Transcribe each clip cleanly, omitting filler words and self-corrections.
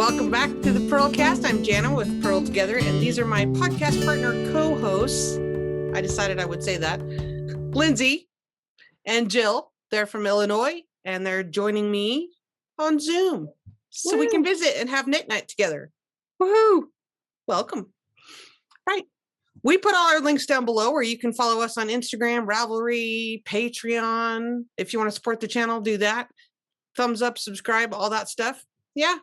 Welcome back to the PurlCast. I'm Jana with Purl Together, and these are my podcast partner co-hosts. I decided I would say that. Lindsay and Jill. They're from Illinois, and they're joining me on Zoom so we can visit and have knit night together. Woohoo! Welcome. Right. We put all our links down below where you can follow us on Instagram, Ravelry, Patreon. If you want to support the channel, do that. Thumbs up, subscribe, all that stuff. Yeah.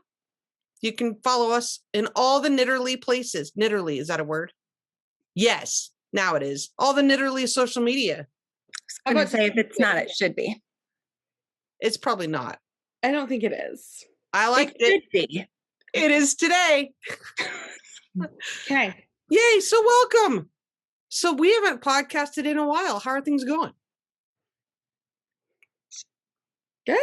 You can follow us in all the Knitterly places. Knitterly, is that a word? Yes, now it is. All the Knitterly social media. I was going to say, if it's not, it should be. It's probably not. I don't think it is. I liked it. It should be. It is today. Okay. Yay, so welcome. So we haven't podcasted in a while. How are things going? Good.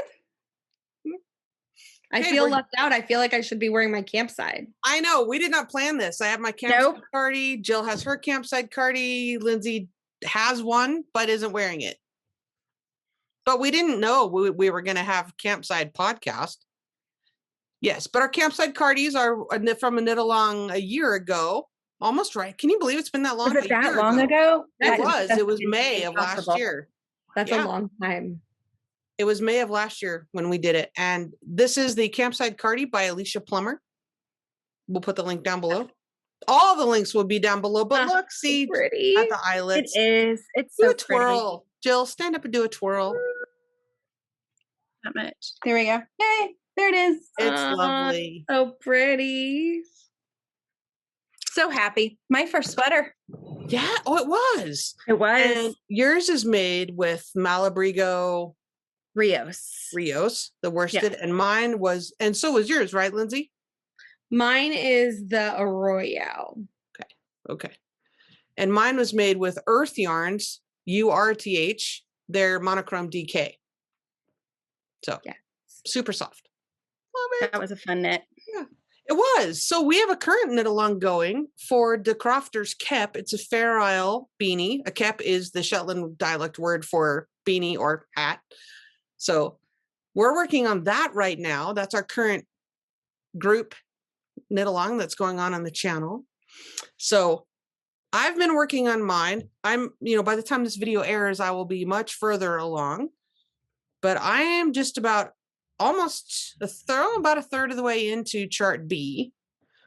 I Okay, feel left out. I feel like I should be wearing my campsite. I know. We did not plan this. I have my campsite cardi. Jill has her campsite cardi. Lindsay has one, but isn't wearing it. But we didn't know we were going to have campsite podcast. Yes, but our campsite cardies are from a knit along a year ago. Almost right. Can you believe it's been that long? Was it that long ago? It was. It was May of last year. That's a long time. It was May of last year when we did it. And this is the Campsite Cardi by Alicia Plummer. We'll put the link down below. All the links will be down below. But look, see pretty. At the eyelets. It is. It's do so a twirl. Pretty. Jill, stand up and do a twirl. Not much. There we go. Yay. There it is. It's lovely. So pretty. So happy. My first sweater. Yeah. Oh, it was. It was. And yours is made with Malabrigo Rios, the worsted, and mine was, and so was yours, right, Lindsay? Mine is the Arroyo. Okay. And mine was made with Earth Yarns, URTH, their monochrome DK. So, yeah, super soft. Love it. That was a fun knit. Yeah, it was. So we have a current knit along going for the Crofter's Kep. It's a Fair Isle beanie. A Kep is the Shetland dialect word for beanie or hat. So we're working on that right now. That's our current group knit along that's going on the channel. So I've been working on mine. I'm, by the time this video airs, I will be much further along, but I am just about almost about a third of the way into chart B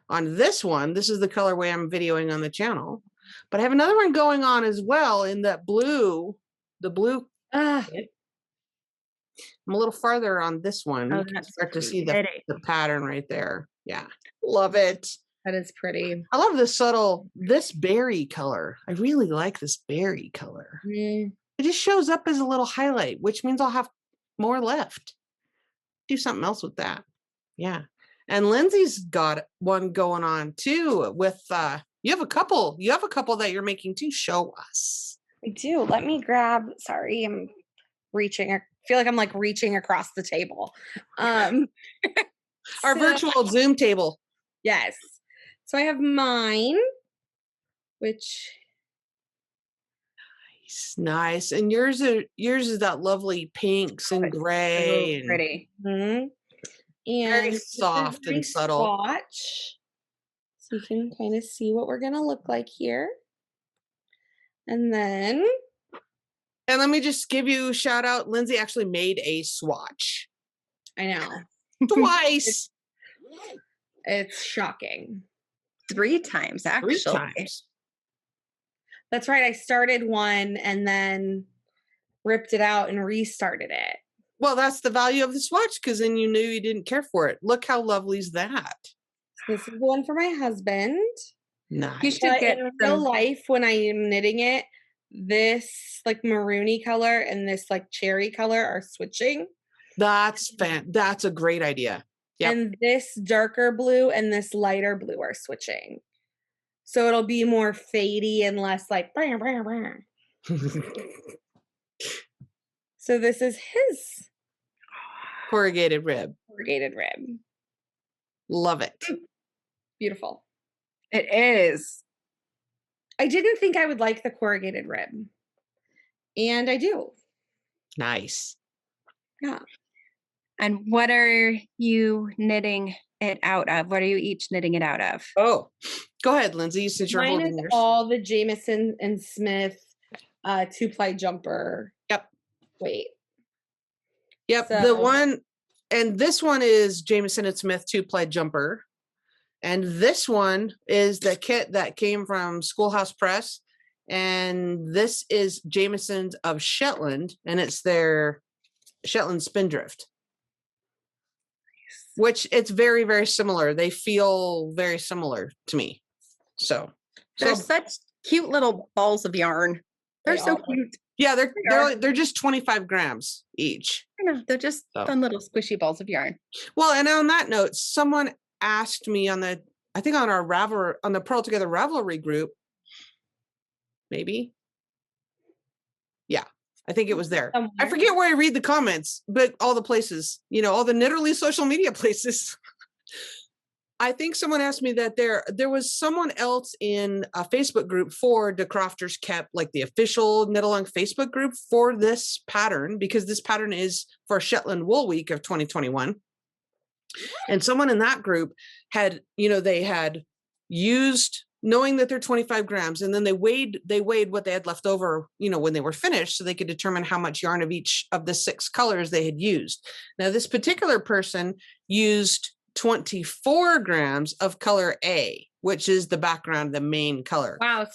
on this one. This is the colorway I'm videoing on the channel, but I have another one going on as well in that blue, the blue. I'm a little farther on this one. You can start to see the pattern right there. Yeah. Love it. That is pretty. I love this berry color. I really like this berry color. It just shows up as a little highlight, which means I'll have more left. Do something else with that. Yeah. And Lindsay's got one going on too with, you have a couple that you're making too. Show us. I do. Let me grab, sorry, I'm reaching. I feel like I'm like reaching across the table. Our virtual Zoom table. Yes. So I have mine, which nice. And yours is that lovely pinks and gray. So pretty. And very soft and subtle. Swatch. So you can kind of see what we're gonna look like here. And let me just give you a shout out. Lindsay actually made a swatch. I know. Twice. It's shocking. 3 times, actually. 3 times. That's right. I started one and then ripped it out and restarted it. Well, that's the value of the swatch, because then you knew you didn't care for it. Look how lovely is that. This is the one for my husband. Nice. You should get in real life when I am knitting it. This like maroony color and this like cherry color are switching. That's a great idea. Yep. And this darker blue and this lighter blue are switching. So it'll be more fadey and less like blah, blah, blah. So this is his corrugated rib. Love it. Beautiful. It is. I didn't think I would like the corrugated rib. And I do. Nice. Yeah. And what are you knitting it out of? What are you each knitting it out of? Oh, go ahead, Lindsay, since you're Mine holding is yours. all the Jameson and Smith 2-ply jumper. Yep. Wait. Yep. So, The one, and this one is Jameson and Smith 2-ply jumper. And this one is the kit that came from Schoolhouse Press. And this is Jameson's of Shetland, and it's their Shetland Spindrift. Which it's very, very similar. They feel very similar to me. So They're such cute little balls of yarn. They're so cute. Yeah, they're just 25 grams each. I know, they're just fun little squishy balls of yarn. Well, and on that note, someone asked me on the Purl Together Ravelry group, maybe. Yeah, I think it was there. Somewhere. I forget where I read the comments, but all the places, all the Knitterly social media places. I think someone asked me that there was someone else in a Facebook group for the Crofters kept, like the official Knit Along Facebook group for this pattern, because this pattern is for Shetland Wool Week of 2021. And someone in that group had, they had used, knowing that they're 25 grams, and then they weighed what they had left over, when they were finished, so they could determine how much yarn of each of the 6 colors they had used. Now, this particular person used 24 grams of color A, which is the background, the main color. Wow.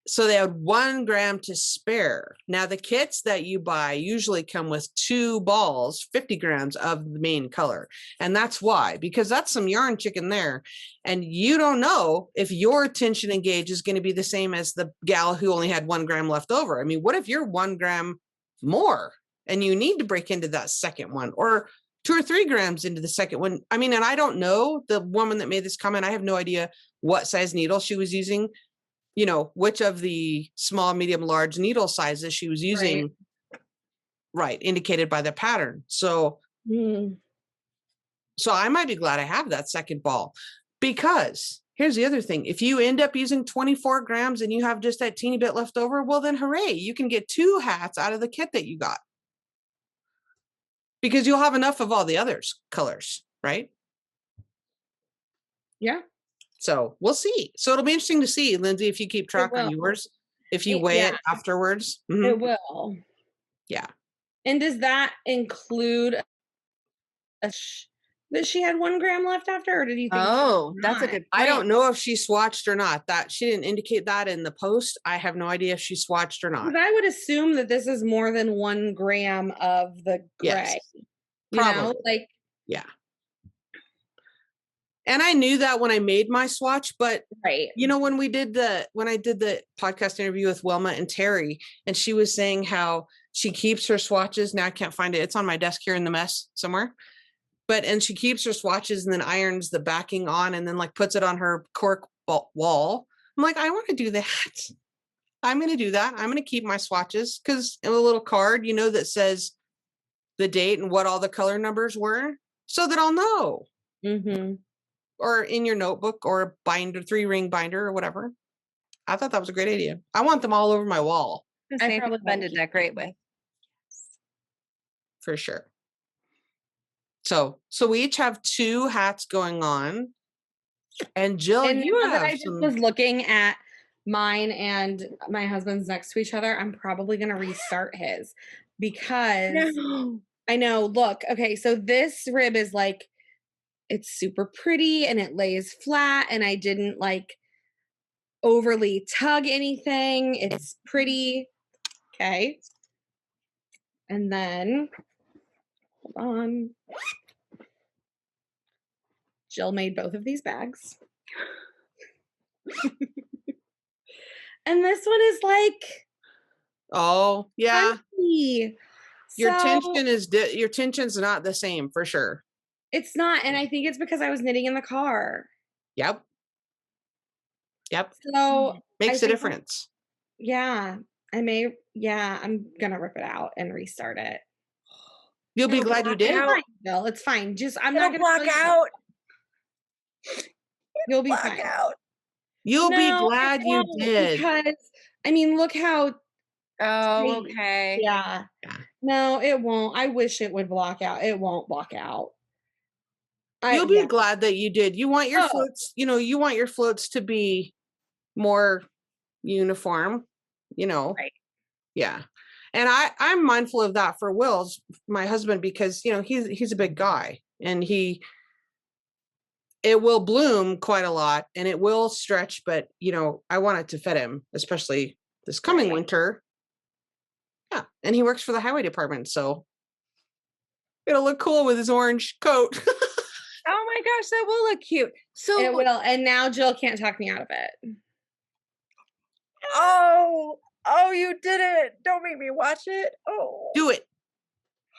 So they had 1 gram to spare. Now, the kits that you buy usually come with 2 balls, 50 grams of the main color. And that's why, because that's some yarn chicken there. And you don't know if your tension and gauge is going to be the same as the gal who only had 1 gram left over. I mean, what if you're 1 gram more and you need to break into that second one, or 2 or 3 grams into the second one? I mean, and I don't know, the woman that made this comment, I have no idea what size needle she was using, which of the small, medium, large needle sizes she was using, right, indicated by the pattern. So, so I might be glad I have that second ball, because here's the other thing. If you end up using 24 grams and you have just that teeny bit left over, well, then hooray, you can get 2 hats out of the kit that you got, because you'll have enough of all the others colors, right? Yeah. So we'll see. So it'll be interesting to see, Lindsay, if you keep track on yours, if you weigh it afterwards. Mm-hmm. It will. Yeah. And does that include that she had 1 gram left after, or did you think? Oh, that's a good point. I don't know if she swatched or not. That she didn't indicate that in the post. I have no idea if she swatched or not. But I would assume that this is more than 1 gram of the gray. Yes, probably. Yeah. And I knew that when I made my swatch, but right. When I did the podcast interview with Wilma and Terry, and she was saying how she keeps her swatches. Now I can't find it. It's on my desk here in the mess somewhere. And she keeps her swatches and then irons the backing on and then puts it on her cork wall. I'm like, I want to do that. I'm going to do that. I'm going to keep my swatches, because in a little card, that says the date and what all the color numbers were, so that I'll know. Mm-hmm. Or in your notebook or a binder, 3-ring binder or whatever. I thought that was a great idea. I want them all over my wall. I probably fun to decorate with. For sure. So we each have 2 hats going on. And Jill, I just was looking at mine and my husband's next to each other. I'm probably going to restart his, because I know, look, okay, so this rib is it's super pretty and it lays flat, and I didn't overly tug anything. It's pretty. Okay. And then, hold on. Jill made both of these bags. And this one is oh, yeah. Funky. Your tension's not the same, for sure. It's not, and I think it's because I was knitting in the car. Yep. So makes a difference. I'm gonna rip it out and restart it. You'll be glad you did. It's fine. Just I'm not gonna block out. You'll be fine. You'll be glad you did. Because look how. Oh, okay. Yeah. No, it won't. I wish it would block out. It won't block out. You'll be glad that you did. You want your floats, you want your floats to be more uniform, Right. Yeah. And I'm mindful of that for Will's, my husband, because he's a big guy and it will bloom quite a lot and it will stretch, but I want it to fit him, especially this coming winter. Yeah. And he works for the highway department, so it'll look cool with his orange coat. Oh my gosh, that will look cute. So it will. And now Jill can't talk me out of it. Oh, you did it. Don't make me watch it. Oh. Do it.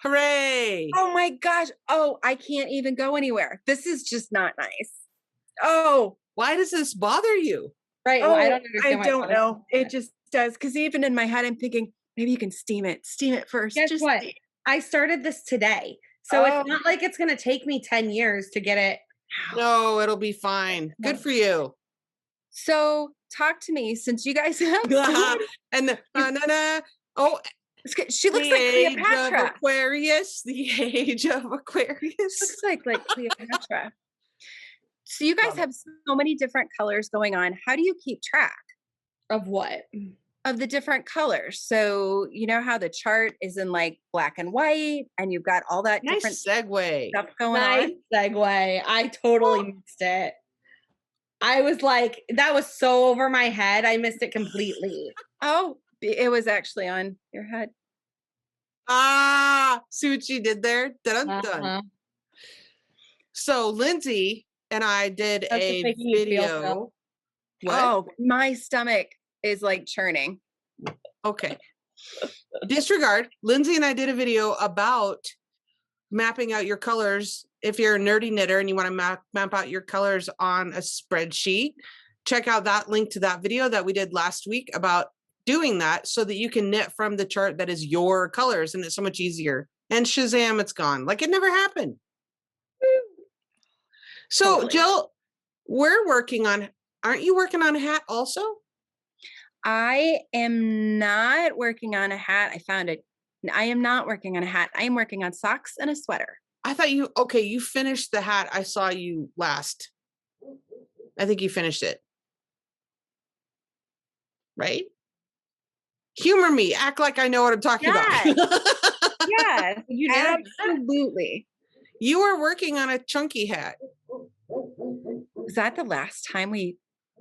Hooray. Oh my gosh. Oh, I can't even go anywhere. This is just not nice. Oh. Why does this bother you? Right. Oh, well, I don't understand. I don't know. It just does. Because even in my head, I'm thinking, maybe you can steam it. Steam it first. Guess what? I started this today. So it's not like it's going to take me 10 years to get it. No, it'll be fine. Good for you. So talk to me, since you guys have and oh, she looks like Cleopatra. Of Aquarius, the age of Aquarius. Looks like Cleopatra. So you guys have so many different colors going on. How do you keep track of what? Of the different colors. So you know how the chart is in like black and white, and you've got all that different segue stuff going on. Segue. I totally missed it. I was like, that was so over my head. I missed it completely. Oh, it was actually on your head. See what you did there? Dun. So Lindsay and I did a video. What? Oh, my stomach is like churning. Okay. Disregard. Lindsay and I did a video about mapping out your colors. If you're a nerdy knitter and you want to map out your colors on a spreadsheet, check out that link to that video that we did last week about doing that so that you can knit from the chart that is your colors, and it's so much easier. And Shazam, it's gone. Like it never happened. So totally. Jill, aren't you working on a hat also? I am not working on a hat. I found it. I am not working on a hat. I am working on socks and a sweater. I thought you finished the hat. I saw you last. I think you finished it. Right? Humor me. Act like I know what I'm talking about. Yeah, you did. Absolutely. You were working on a chunky hat. Was that the last time we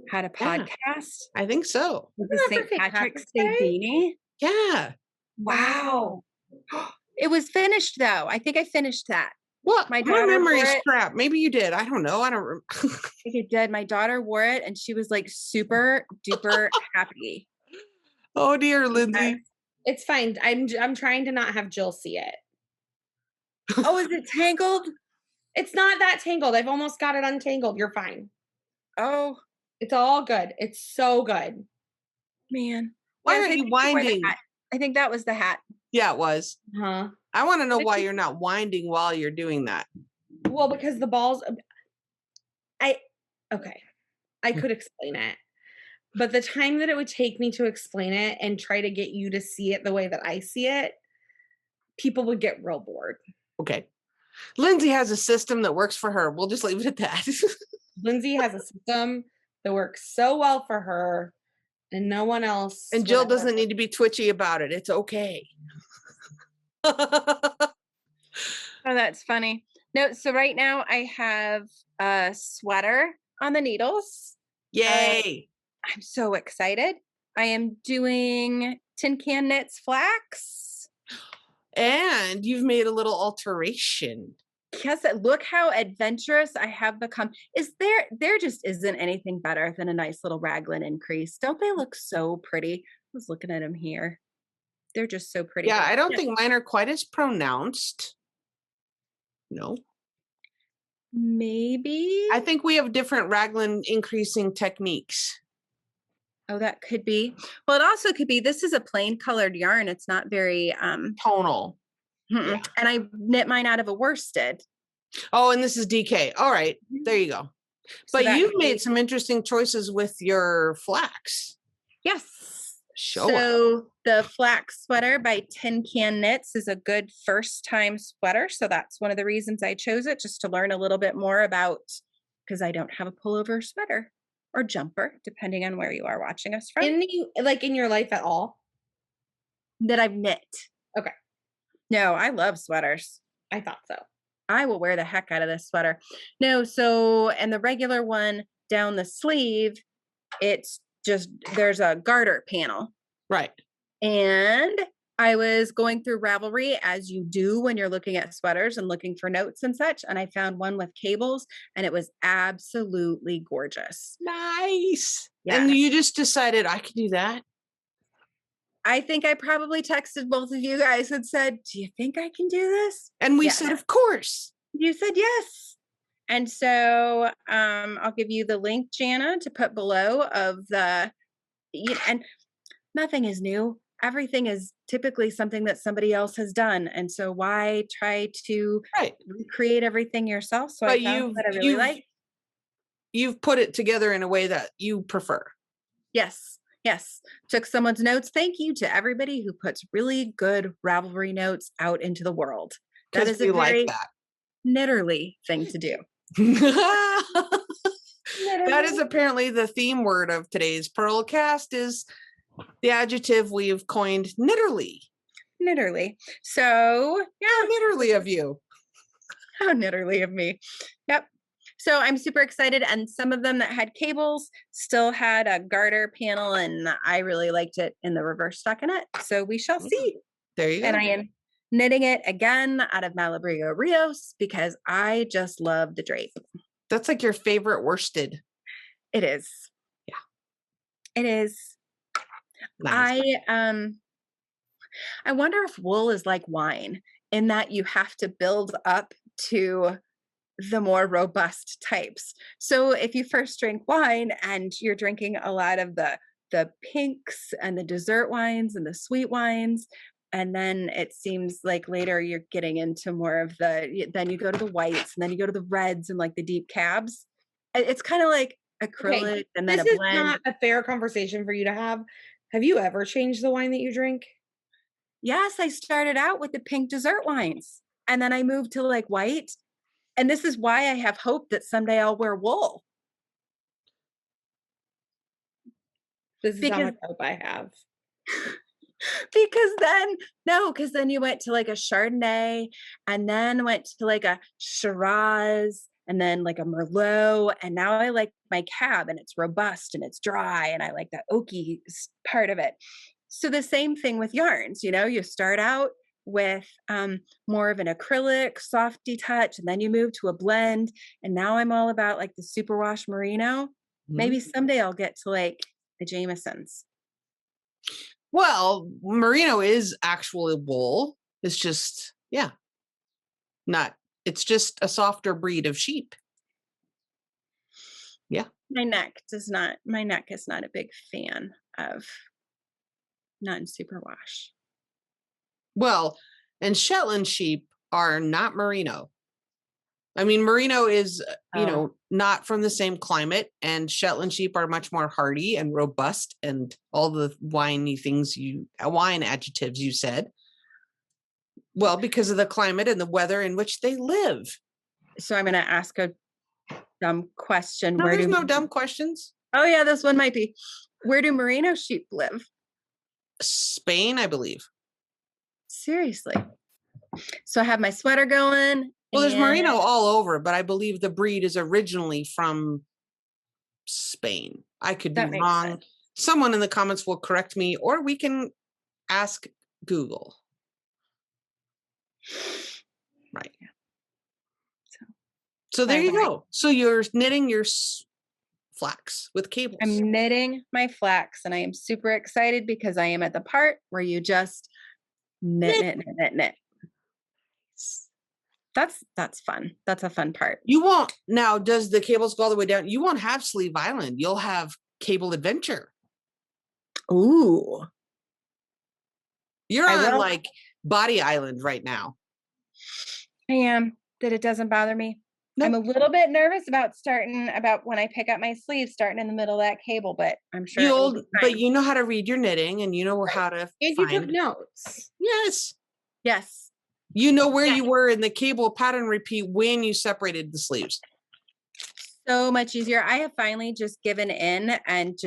had a podcast? Yeah, I think so. With the St. Patrick's Day beanie? Yeah. Wow. It was finished though. I think I finished that. What? My memory is crap. Maybe you did. I don't know. I don't remember. I think it did. My daughter wore it and she was like super duper happy. Oh dear, Lindsay. It's fine. I'm trying to not have Jill see it. Oh, is it tangled? It's not that tangled. I've almost got it untangled. You're fine. Oh. It's all good. It's so good. Man. Why are you winding? I think that was the hat. Yeah, it was. Huh? I want to know why you're not winding while you're doing that. Well, because the balls. I could explain it, but the time that it would take me to explain it and try to get you to see it the way that I see it, people would get real bored. Okay. Lindsay has a system that works for her. We'll just leave it at that. Lindsay has a system that works so well for her and no one else. And Jill doesn't need to be twitchy about it. It's okay. Oh, that's funny. No, so right now I have a sweater on the needles. Yay. I'm so excited. I am doing tin can knits flax. And you've made a little alteration. Yes, look how adventurous I have become. There just isn't anything better than a nice little raglan increase. Don't they look so pretty? I was looking at them here. They're just so pretty. Yeah, I don't think mine are quite as pronounced. No. Maybe. I think we have different raglan increasing techniques. Oh, that could be. Well, it also could be, this is a plain colored yarn. It's not very tonal. Yeah. And I knit mine out of a worsted. Oh, and this is DK. All right. There you go. But so you've made some interesting choices with your flax. Yes. So The Flax Sweater by Tin Can Knits is a good first time sweater. So that's one of the reasons I chose it, just to learn a little bit more about, because I don't have a pullover sweater or jumper, depending on where you are watching us from. In your life at all? That I've knit. Okay. No, I love sweaters. I thought so. I will wear the heck out of this sweater. No, so, and the regular one down the sleeve, it's just, there's a garter panel. Right. And I was going through Ravelry, as you do when you're looking at sweaters and looking for notes and such. And I found one with cables, and it was absolutely gorgeous. Nice. Yeah. And you just decided I could do that? I think I probably texted both of you guys and said, do you think I can do this? And we said, of course. You said yes. And so I'll give you the link, Jana, to put below of the, and nothing is new. Everything is typically something that somebody else has done. And so why try to recreate everything yourself? So but I found that I really like. You've put it together in a way that you prefer. Yes. Yes. Took someone's notes. Thank you to everybody who puts really good Ravelry notes out into the world. That is a very knitterly thing to do. That is apparently the theme word of today's PurlCast, is the adjective we've coined, knitterly. Knitterly. So yeah, knitterly of you. How knitterly of me. Yep. So I'm super excited, and some of them that had cables still had a garter panel, and I really liked it in the reverse stockinette. So we shall see. There you go. And I am knitting it again out of Malabrigo Rios because I just love the drape. That's like your favorite worsted. It is. Yeah. It is. Nice. I wonder if wool is like wine, in that you have to build up to the more robust types. So if you first drink wine and you're drinking a lot of the pinks and the dessert wines and the sweet wines, and then it seems like later you're getting into more of then you go to the whites, and then you go to the reds and like the deep cabs. It's kind of like acrylic and then a blend. This is not a fair conversation for you to have. Have you ever changed the wine that you drink? Yes, I started out with the pink dessert wines, and then I moved to like white. And this is why I have hope that someday I'll wear wool. This is how much hope I have. Because then you went to like a Chardonnay, and then went to like a Shiraz, and then like a Merlot. And now I like my cab, and it's robust and it's dry, and I like the oaky part of it. So the same thing with yarns, you start out with more of an acrylic, softy touch, and then you move to a blend. And now I'm all about like the superwash merino. Mm-hmm. Maybe someday I'll get to like the Jamesons. Well, merino is actually wool. It's just, it's just a softer breed of sheep. Yeah. My neck is not a big fan of non-superwash. Well, and Shetland sheep are not merino. I mean, merino is, not from the same climate, and Shetland sheep are much more hardy and robust, and all the wine adjectives you said. Well, because of the climate and the weather in which they live. So I'm going to ask a dumb question. No, there's no dumb questions. Oh yeah, this one might be. Where do merino sheep live? Spain, I believe. Seriously. So I have my sweater going. Well, there's merino all over, but I believe the breed is originally from Spain. I could be wrong. Sense. Someone in the comments will correct me, or we can ask Google. Right. So there you go. So you're knitting your flax with cables. I'm knitting my flax, and I am super excited because I am at the part where you just knit. That's fun. That's a fun part. You won't now. Does the cables go all the way down? You won't have Sleeve Island. You'll have Cable Adventure. Ooh, you're on like Body Island right now. I am. That it doesn't bother me. I'm a little bit nervous about when I pick up my sleeves, starting in the middle of that cable, but I'm sure. But you know how to read your knitting, and you know how to. And you took notes. Yes. Yes. You know where you were in the cable pattern repeat when you separated the sleeves. So much easier. I have finally just given in, and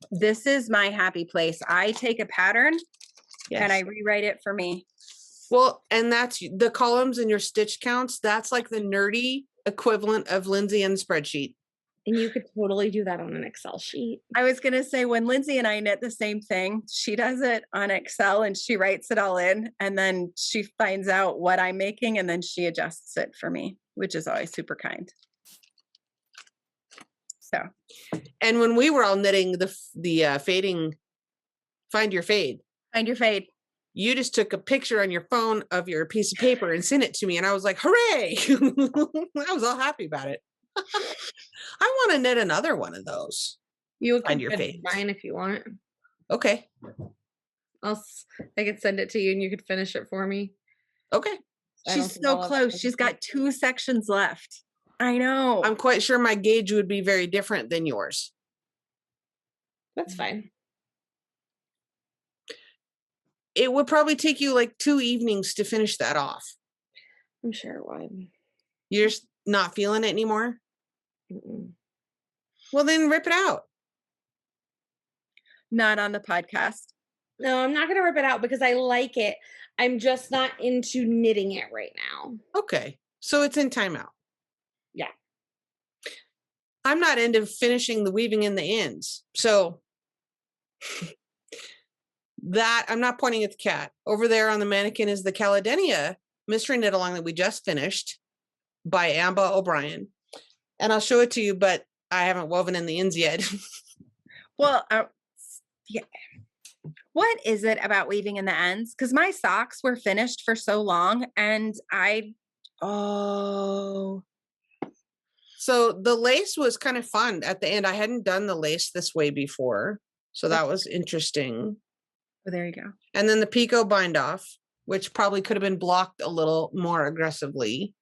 this is my happy place. I take a pattern and I rewrite it for me. Well, and that's the columns and your stitch counts. That's like the nerdy equivalent of Lindsay and the spreadsheet. And you could totally do that on an Excel sheet. I was going to say, when Lindsay and I knit the same thing, she does it on Excel and she writes it all in, and then she finds out what I'm making and then she adjusts it for me, which is always super kind. So, and when we were all knitting the fading, find your fade, you just took a picture on your phone of your piece of paper and sent it to me, and I was like, hooray! I was all happy about it. I want to knit another one of those. You can find mine if you want. Okay. I could send it to you and you could finish it for me. Okay. She's so close. She's got 2 sections left. I know. I'm quite sure my gauge would be very different than yours. That's fine. It would probably take you like 2 evenings to finish that off. I'm sure it would. You're just not feeling it anymore? Mm-mm. Well, then rip it out. Not on the podcast. No, I'm not going to rip it out because I like it. I'm just not into knitting it right now. Okay. So it's in timeout. Yeah. I'm not into finishing the weaving in the ends. So that, I'm not pointing at the cat. Over there on the mannequin is the Caledenia mystery knit along that we just finished by Amba O'Brien. And I'll show it to you, but I haven't woven in the ends yet. Well, yeah. What is it about weaving in the ends? Because my socks were finished for so long, and So the lace was kind of fun at the end. I hadn't done the lace this way before, so that was interesting. Oh, there you go. And then the picot bind off, which probably could have been blocked a little more aggressively.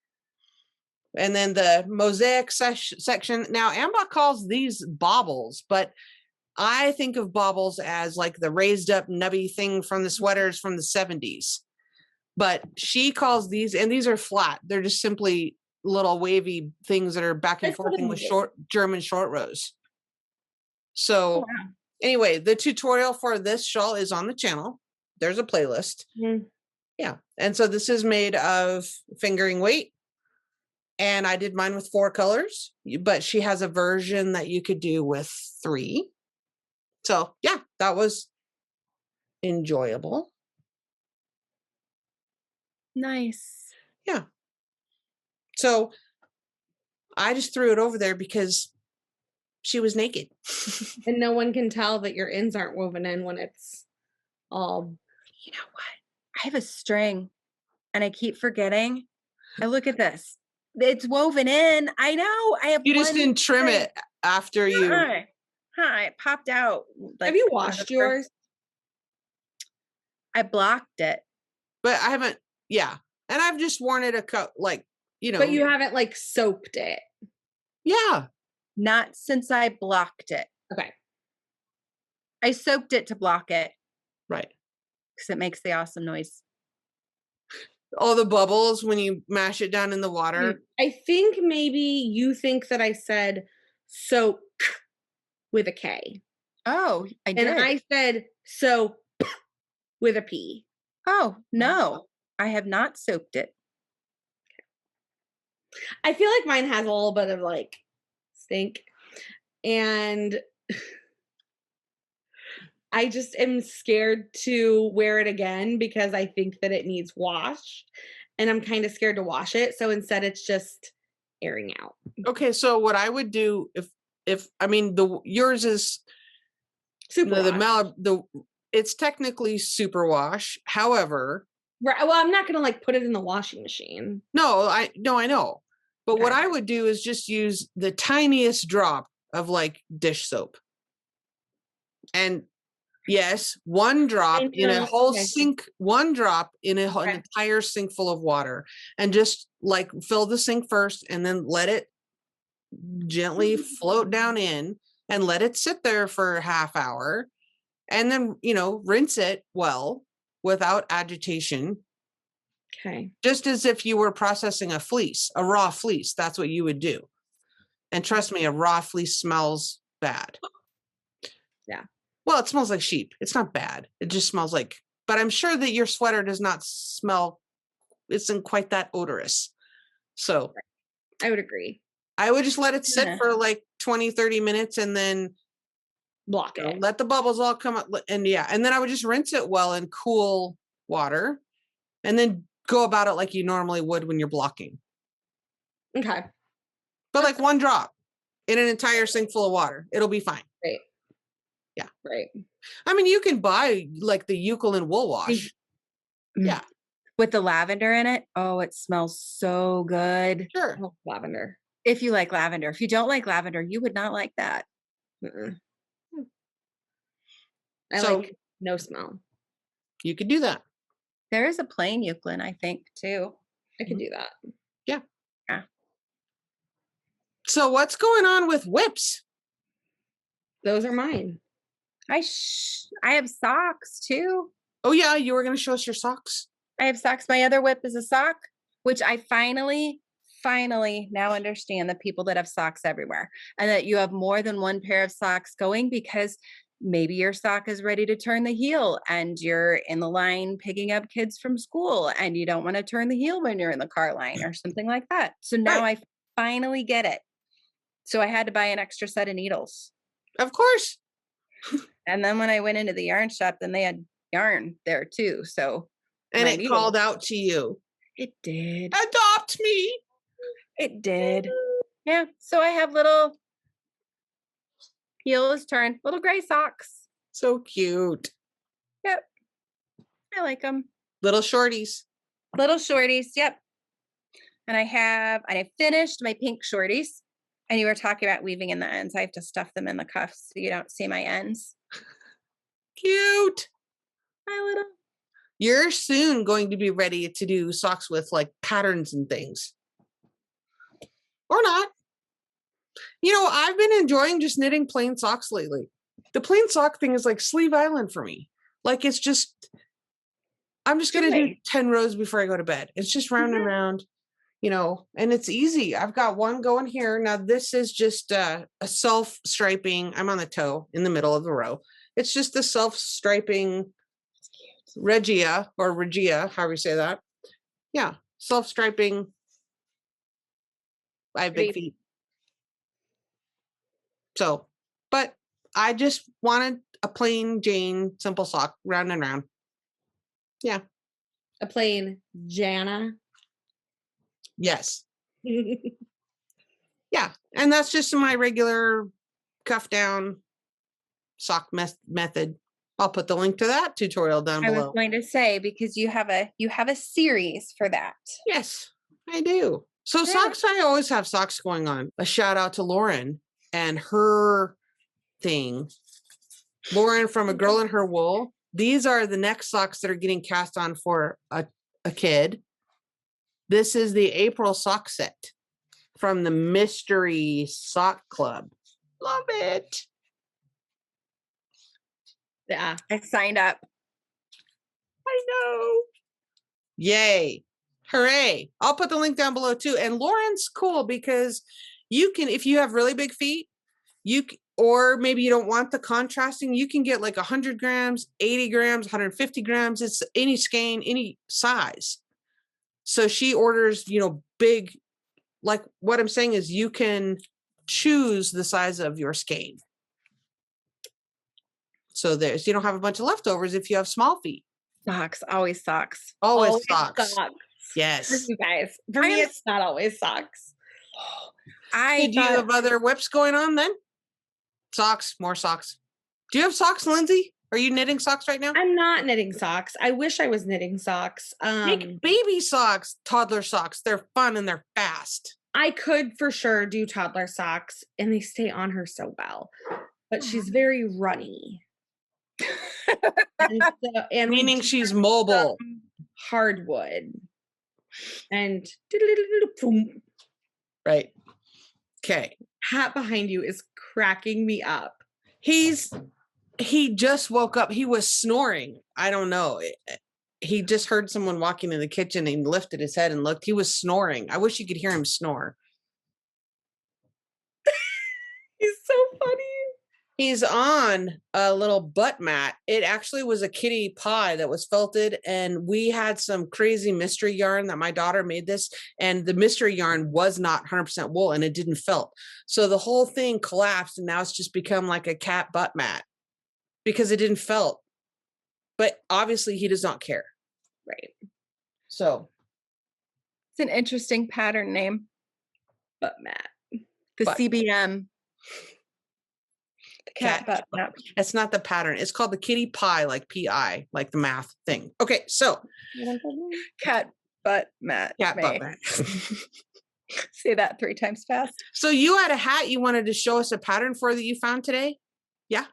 And then the mosaic section. Now, Amba calls these baubles, but I think of baubles as like the raised up nubby thing from the sweaters from the 70s. But she calls these, and these are flat. They're just simply little wavy things that are back and forth with German short rows. So anyway, the tutorial for this shawl is on the channel. There's a playlist. Mm-hmm. Yeah. And so this is made of fingering weight. And I did mine with 4 colors, but she has a version that you could do with 3. So yeah, that was enjoyable. Nice. Yeah. So I just threw it over there because she was naked. And no one can tell that your ends aren't woven in when it's all. You know what? I have a string and I keep forgetting. I look at this. It's woven in. I know. I have. You just didn't trim it after you. It popped out. Like, have you washed yours? I blocked it. But I haven't. Yeah. And I've just worn it like, you know. But you haven't like soaked it. Yeah. Not since I blocked it. Okay. I soaked it to block it. Right. Because it makes the awesome noise. All the bubbles when you mash it down in the water. I think maybe you think that I said soak with a K. Oh, I did. And I said soap with a P. Oh, no. I have not soaked it. I feel like mine has a little bit of like stink. And I just am scared to wear it again because I think that it needs washed. And I'm kind of scared to wash it. So instead it's just airing out. Okay, so what I would do if I mean yours is super it's technically superwash. However, right, well, I'm not gonna like put it in the washing machine. No, I know. But what I would do is just use the tiniest drop of like dish soap. And Yes, one drop in a know. whole Okay. sink, one drop in an Okay. entire sink full of water, and just like fill the sink first and then let it gently float down in and let it sit there for a half hour. And then, rinse it well without agitation, Okay. just as if you were processing a fleece, a raw fleece. That's what you would do. And trust me, a raw fleece smells bad. Yeah. Well, it smells like sheep. It's not bad. It just smells like, but I'm sure that your sweater does not smell, isn't quite that odorous. So I would agree. I would just let it sit Yeah. for like 20, 30 minutes and then Block it. let the bubbles all come up. And and then I would just rinse it well in cool water and then go about it like you normally would when you're blocking. Okay. But like one drop in an entire sink full of water, it'll be fine. Right. Yeah. Right. I mean, you can buy like the Eucalyptus wool wash. Yeah. With the lavender in it. Oh, it smells so good. Sure. Oh, lavender. If you like lavender. If you don't like lavender, you would not like that. I So- like no smell. You could do that. There is a plain Euclid, I think, too. I could do that. So what's going on with whips? Those are mine. I have socks too. Oh yeah, you were going to show us your socks. I have socks. My other whip is a sock, which I finally now understand the people that have socks everywhere and that you have more than one pair of socks going because maybe your sock is ready to turn the heel and you're in the line picking up kids from school and you don't want to turn the heel when you're in the car line or something like that. So now Right. I finally get it. So I had to buy an extra set of needles. Of course. And then when I went into the yarn shop, then they had yarn there too. So And my it needles- called out to you. It did. Adopt me. It did. Yeah. So I have little heel is turned, little gray socks. So cute. Yep. I like them. Little shorties. Little shorties. Yep. And I finished my pink shorties. And you were talking about weaving in the ends. I have to stuff them in the cuffs so you don't see my ends. Cute. My little. You're soon going to be ready to do socks with like patterns and things. Or not. I've been enjoying just knitting plain socks lately. The plain sock thing is like Sleeve Island for me. Like I'm just going to do Really? 10 rows before I go to bed. It's just round and round, and it's easy. I've got one going here. Now this is just a self-striping. I'm on the toe in the middle of the row. It's just a self-striping Regia, however you say that. Yeah, self-striping. I have big Pretty. feet. So, but I just wanted a plain Jane simple sock, round and round. Yeah. A plain Jana. Yes. Yeah. And that's just my regular cuff down sock method. I'll put the link to that tutorial down I was below. going to say because you have a series for that. Yes, I do. So Yeah. socks, I always have socks going on. A shout out to Lauren and her thing. Lauren from A Girl in Her Wool. These are the next socks that are getting cast on for a kid. This is the April sock set from the Mystery Sock Club. Love it. Yeah. I signed up. I know. Yay. Hooray. I'll put the link down below too. And Lauren's cool because you can, if you have really big feet, or maybe you don't want the contrasting, you can get like 100 grams, 80 grams, 150 grams. It's any skein, any size. So she orders, big, like what I'm saying is you can choose the size of your skein. So you don't have a bunch of leftovers if you have small feet. Socks, always socks. Always socks. For Yes. you guys. For me, it's not always socks. I Do you have other whips going on then? Socks, more socks. Do you have socks, Lindsay? Are you knitting socks right now? I'm not knitting socks. I wish I was knitting socks. Make baby socks, toddler socks. They're fun and they're fast. I could for sure do toddler socks and they stay on her so well. But she's very runny. and we Meaning do she's have mobile. some hardwood. And Right. Okay. hat behind you is cracking me up. He just woke up. He was snoring. I don't know. He just heard someone walking in the kitchen and lifted his head and looked. He was snoring. I wish you could hear him snore. He's so funny. He's on a little butt mat. It actually was a kitty pie that was felted, and we had some crazy mystery yarn that my daughter made this, and the mystery yarn was not 100% wool and it didn't felt. So the whole thing collapsed, and now it's just become like a cat butt mat because it didn't felt. But obviously he does not care. Right. So It's an interesting pattern name. Butt mat. The Butt. CBM. The cat butt mat. it's not the pattern. It's called the kitty pie, like PI, like the math thing. Okay, so Cat butt mat. cat butt mat. Say that 3 times fast. So you had a hat you wanted to show us a pattern for that you found today? Yeah.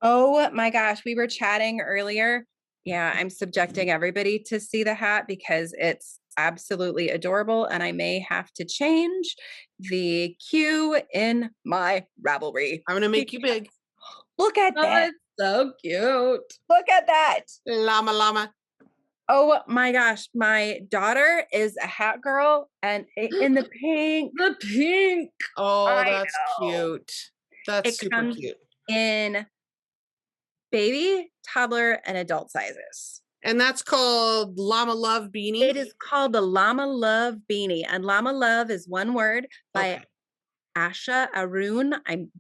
Oh my gosh, we were chatting earlier. Yeah, I'm subjecting everybody to see the hat because it's absolutely adorable, and I may have to change the queue in my Ravelry. I'm gonna make you big. Look at that. It's so cute. Look at that. Llama llama. Oh my gosh, my daughter is a hat girl, and in the pink. The pink. Oh, I that's know. cute. That's It super comes cute. in baby, toddler, and adult sizes. And that's called Llamalove Beanie. It is called the Llamalove Beanie, and Llamalove is one word by Okay. Asha Arun. I'm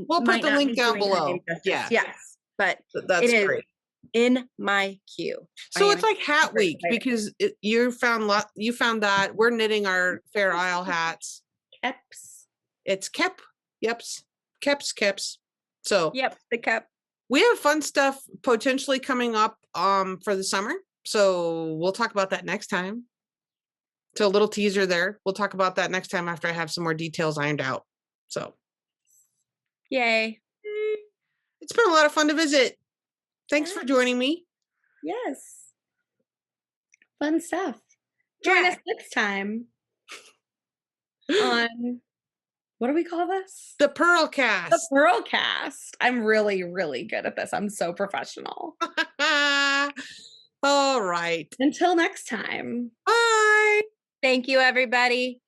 We'll put might the not link be down doing her below. name justice. Yeah. Yes, but That's it is great. in my queue. So I it's am like Hat super Week excited. because you found that we're knitting our Fair Isle hats. Keps. It's Kep. Yeps. Keps. So Yep, the cup. we have fun stuff potentially coming up for the summer. So we'll talk about that next time. So a little teaser there. We'll talk about that next time after I have some more details ironed out. So Yay. it's been a lot of fun to visit. Thanks for joining me. Yes. Fun stuff. Join Yeah. us next time on, what do we call this? The PurlCast. The PurlCast. I'm really, really good at this. I'm so professional. All right. Until next time. Bye. Thank you, everybody.